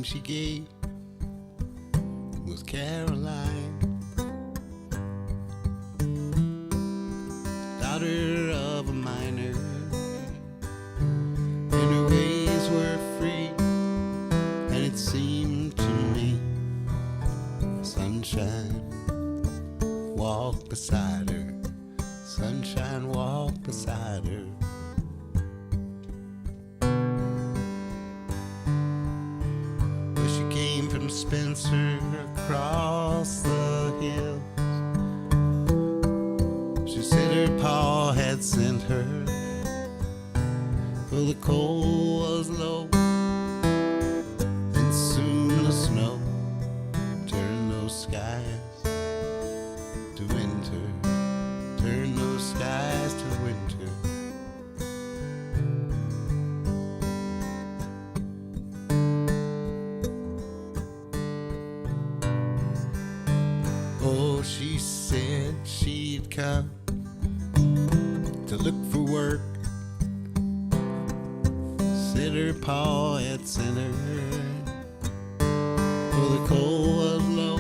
name she gave was Caroline, daughter of a miner, and her ways were free, and it seemed to me sunshine walked beside her, sunshine walked beside her. Well, she came from Spencer across the hill. She said her pa had sent her. Well, the coal was low, and soon the snow turned those skies to winter, turned those skies to winter. Oh, she said she'd come to look for work. Said her pa had sent her. Well, the coal was low,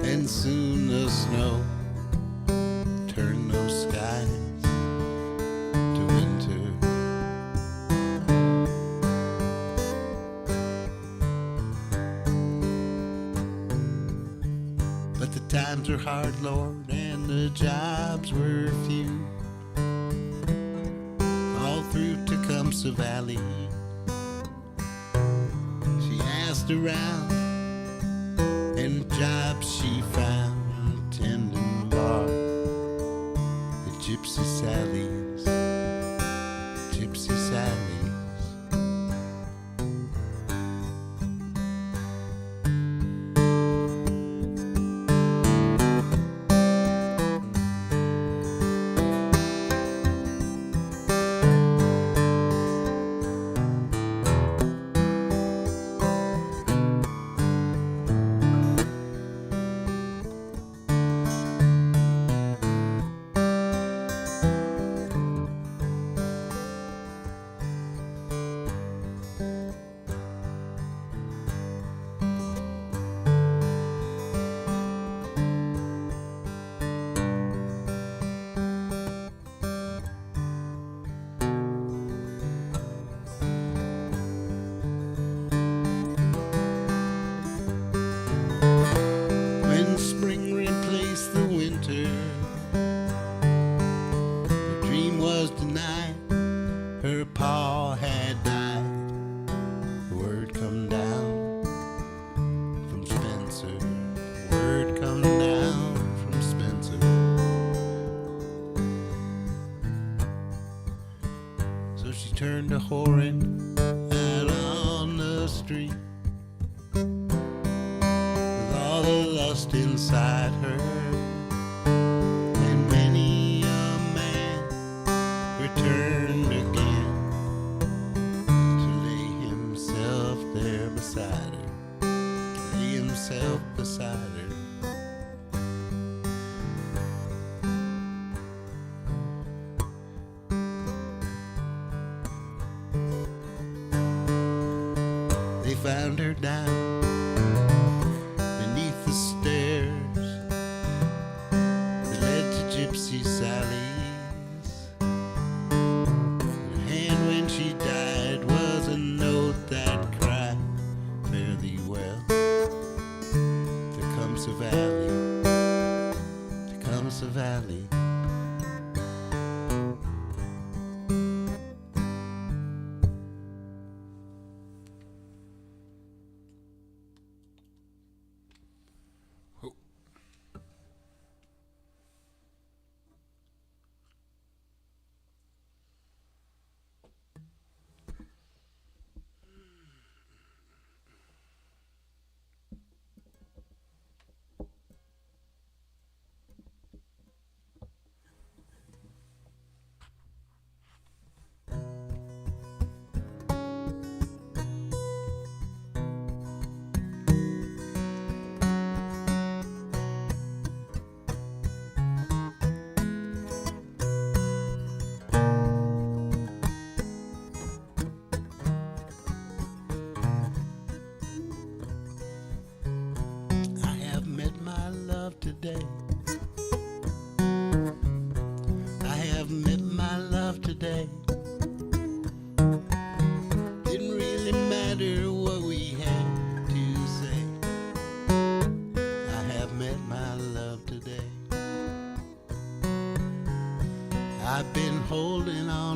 and soon the snow turned those skies to winter. But the times were hard, Lord, and the jobs were few. All through Tecumseh Valley, she asked around, and jobs she found tending bar at Gypsy Sally's, Gypsy Sally's. When spring replaced the winter, the dream was denied. Her pa had died. Word come down from Spencer. Word come down from Spencer. So she turned to whoring out on the street, all the lust inside her, and many a man returned again to lay himself there beside her, lay himself beside her. They found her down beneath the stairs that led to Gypsy Sally's. Her hand when she died was a note that cried, fare thee well, Tecumseh Valley, Tecumseh Valley.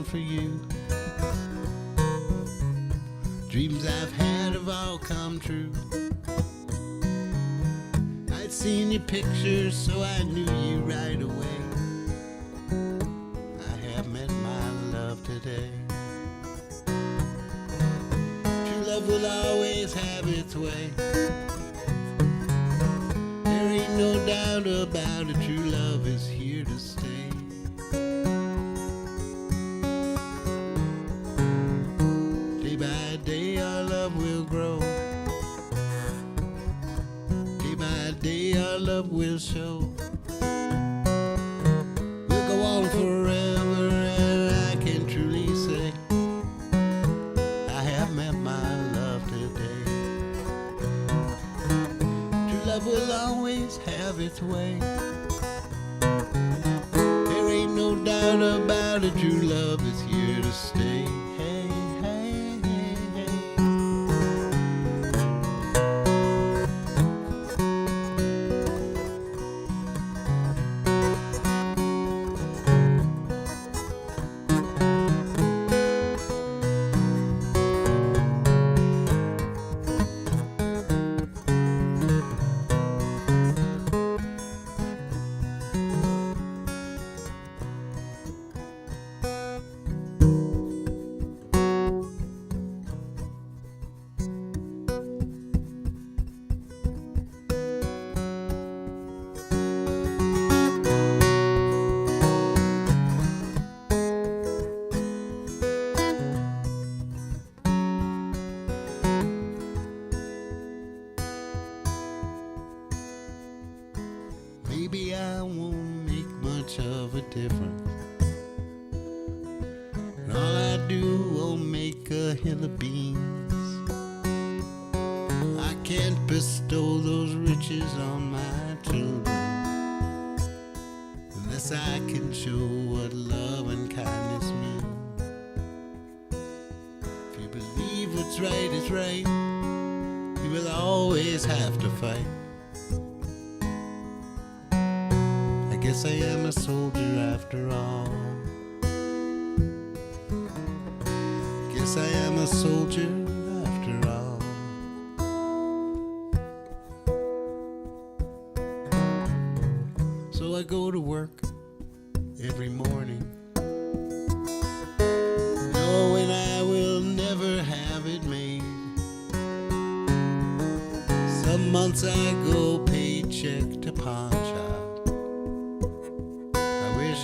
for you. Dreams I've had have all come true. I'd seen your pictures, so I knew you right away. I have met my love today. True love will always have its way. There ain't no doubt about it, true love is here to stay. Day by day our love will grow. Day by day our love will show. We'll go on forever, and I can truly say I have met my love today. True love will always have its way. There ain't no doubt about it, true love is here to stay. Hey, hey, hey, hey. Maybe I won't make much of a difference, and all I do will make a hill of beans. I can't bestow those riches on my children unless I can show what love and kindness mean. If you believe what's right is right, you will always have to fight. I guess I am a soldier after all. Guess I am a soldier after all. So I go to work every morning, knowing I will never have it made. Some months I go paycheck to pawn shop.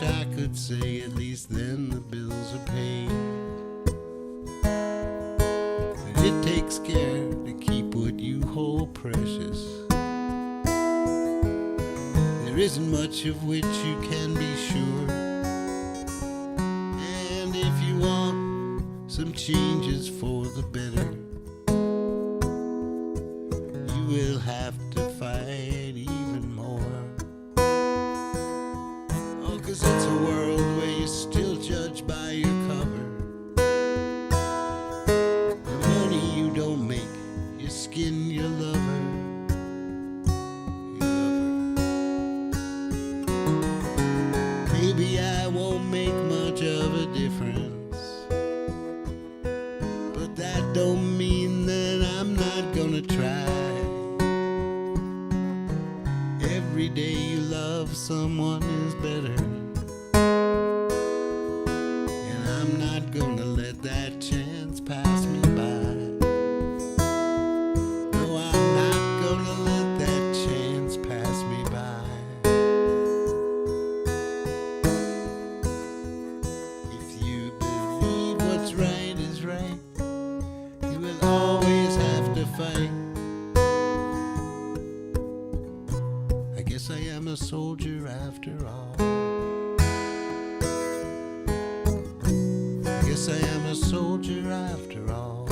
I could say at least then the bills are paid. But it takes care to keep what you hold precious. There isn't much of which you can be sure. And if you want some changes for the better, you will have to fight even more. 'Cause it's a world where you're still judged by your cover. The money you don't make, your skin, your lover. Your lover. Maybe I won't make much of a difference, but that don't mean that I'm not gonna try. Every day you love someone is better. I'm not gonna let that chance pass me by. No, I'm not gonna let that chance pass me by. If you believe what's right is right, you will always have to fight. I guess I am a soldier after all. Guess I am a soldier after all.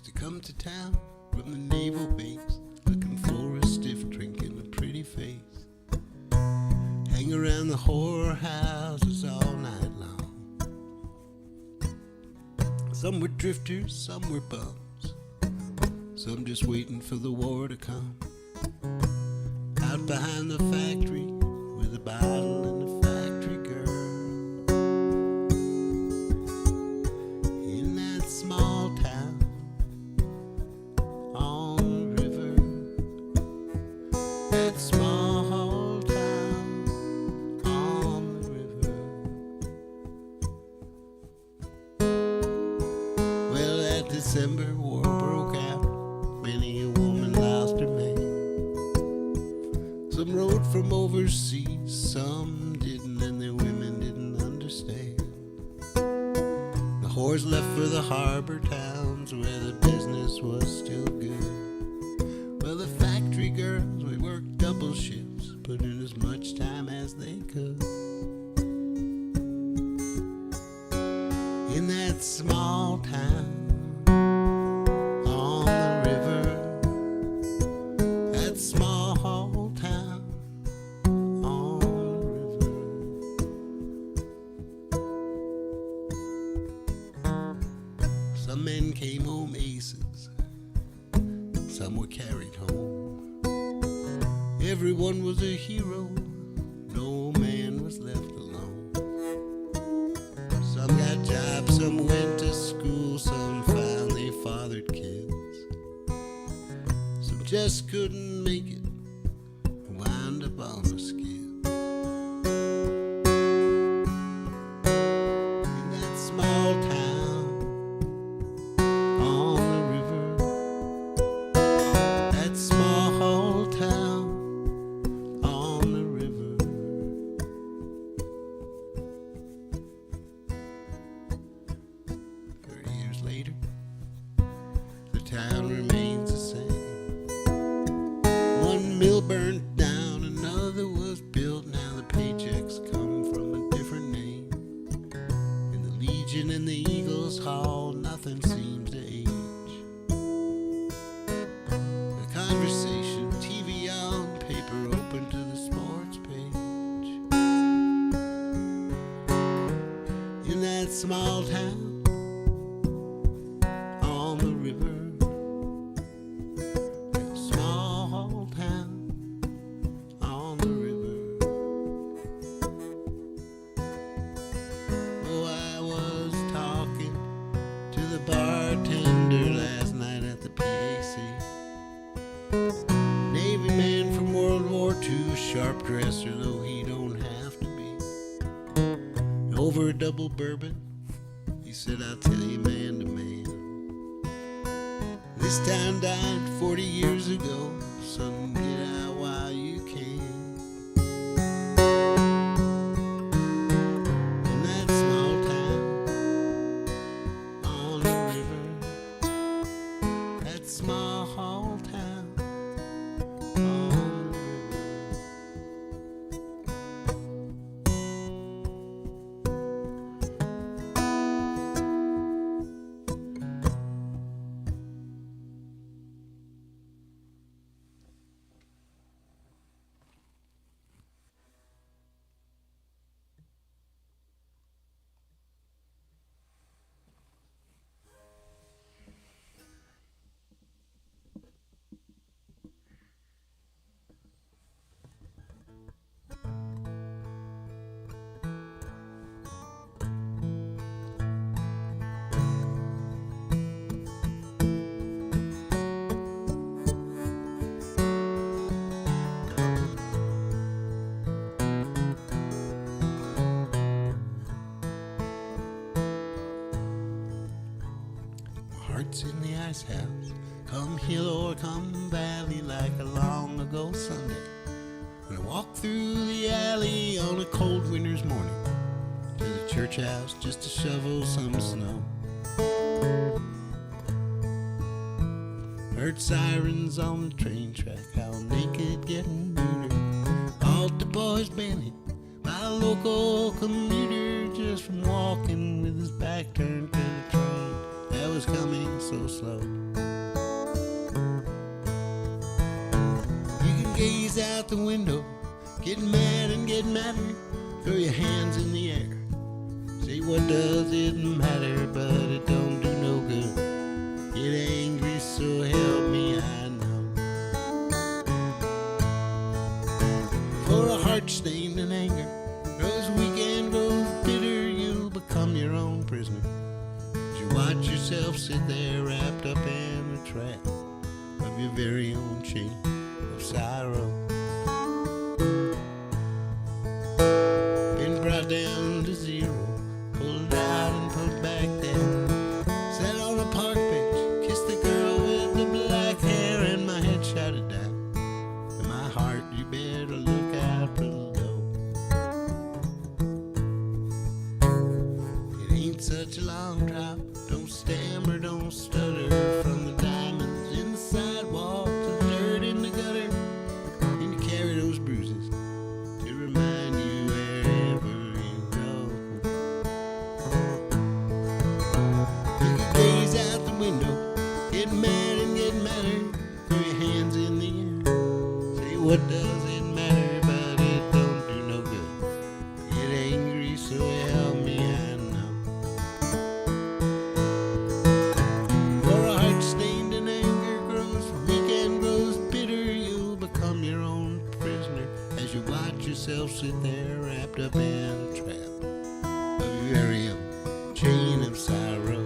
Used to come to town from the naval base, looking for a stiff drink and a pretty face. Hang around the whorehouses all night long. Some were drifters, some were bums, some just waiting for the war to come. Out behind the factory with a bottle and a factory girl. In that small town on the river, that small town on the river. Well, that December war broke out. Many a woman lost her man. Some rode from overseas, some didn't, and their women didn't understand. The whores left for the harbor towns where the business was still good. Well, the factory girls, we worked double shifts, put in as much time as they could. In that small town on the river, that small town on the river. Some men came home aces, some were carried home. Everyone was a hero, no man was left alone. Some got jobs, some went to school, some finally fathered kids. Some just couldn't make it, wound up on the skid. In that small town on the river, that small town on the river. 30 years later, the town remains the same. One mill burned down, another was built. Now the paychecks come from a different name. In the Legion and the Eagles Hall, nothing seems to age. The conversation, TV on, paper open to the sports page. In that small town on the river, that small town on the river. Oh, I was talking to the bartender last night at the PAC. Navy man from World War II, sharp dresser though he don't have to be. Over a double bourbon, he said, I'll tell you man to man. This town died 40 years ago, son, get out while you can. In that small town on the river, that small town on the river. Hearts in the ice house, come hill or come valley, like a long ago Sunday, when I walked through the alley on a cold winter's morning to the church house just to shovel some snow. Heard sirens on the train track, how naked getting neutered. Altar boys banded by a local commuter just from walking with his back turned to the train. that was coming so slow. You can gaze out the window, get mad and get madder, throw your hands in the air, say what does it matter, but it don't do no good. Get angry, so help me, I know. For a heart stained in anger grows weak and grows bitter, you'll become your own prisoner as you watch yourself sit there wrapped up in the trap of your very own chain of sorrow. Been brought down to zero, pulled out and put back down, sat on a park bench, kissed the girl with the black hair, and my head shouted down to my heart, you better look out below. It ain't such a long drop, don't stammer, don't stutter, from the diamonds in the sidewalk to the dirt in the gutter, and you carry those bruises to remind you wherever you go. You can gaze out the window, get mad and get madder, throw your hands in the air, say what does it matter, but it don't do no good. Get angry, so help me, I know. For a heart stained in anger grows weak and grows bitter, you'll become your own prisoner as you watch yourself sit there wrapped up in a trap of your very own chain of sorrow.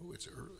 Oh, it's early.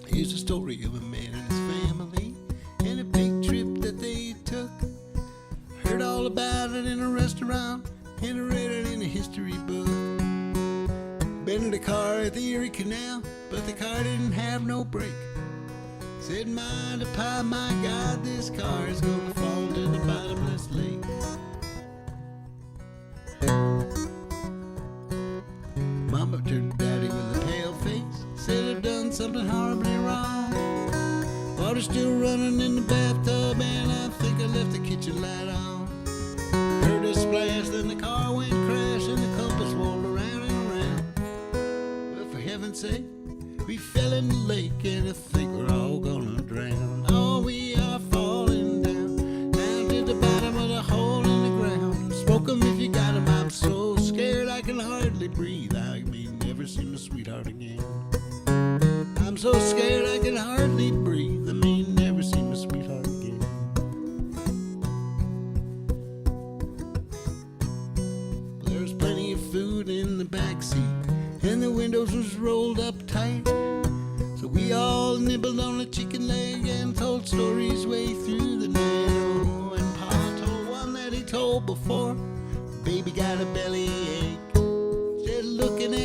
Here's a story of a man and his family and a big trip that they took. Heard all about it in a restaurant and read it in a history book. Been in a car at the Erie Canal, but the car didn't have no brake. Said, mind a pie, my God, this car is gonna fall into the bottomless lake. Mama turned to Daddy with a pale face, said I've done something horribly wrong. Water's still running in the bathtub and I think I left the kitchen light on. Heard a splash, then the car went crash and the compass whirled around and around. Well, for heaven's sake, we fell in the lake and I think we're all gonna drown. Oh, we are falling down, down to the bottom of the hole in the ground. Smoke 'em if you got 'em, I'm so scared I can hardly breathe. I may never see my sweetheart again. I'm so scared I can hardly breathe. I may never see my sweetheart again. There's plenty of food in the backseat and the windows was rolled up tight. So we all nibbled on a chicken leg and told stories way through the night. Oh, and Pa told one that he told before. Baby got a bellyache. Said looking at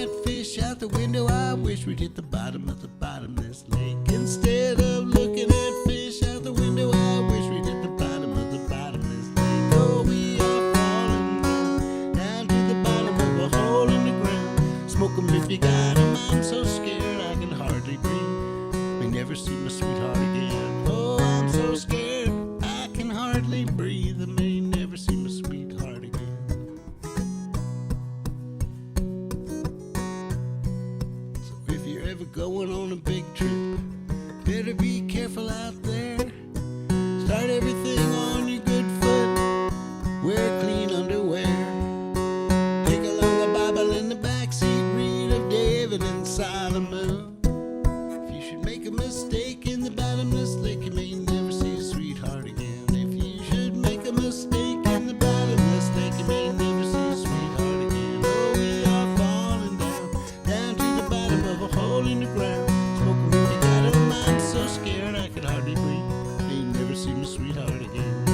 start again.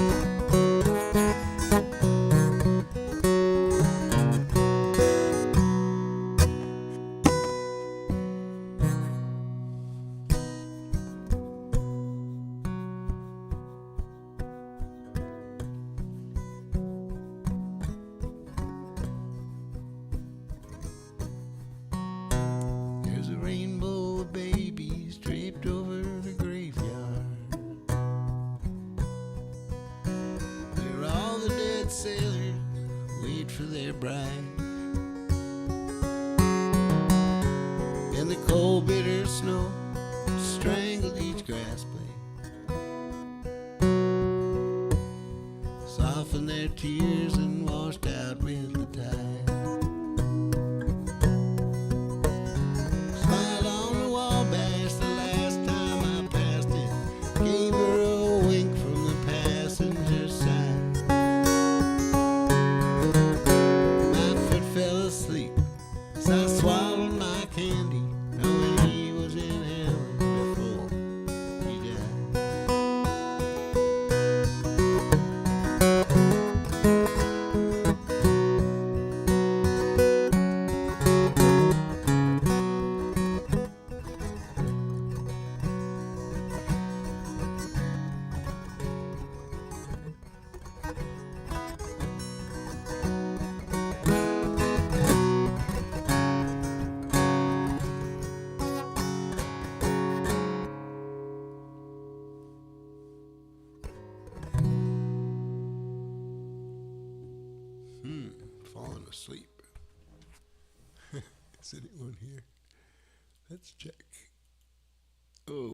There's a rainbow of babies draped over the graveyard, where all the dead sailors wait for their bride. And the cold bitter snow strangled each grass blade, softened their tears and washed out with the tide. Smiled on the Wabash the last time I passed it, gave her a wink from the passenger side. My foot fell asleep as I swallowed my candy, knowing he was in heaven before he died. Falling asleep. Is anyone here? Let's check. Oh.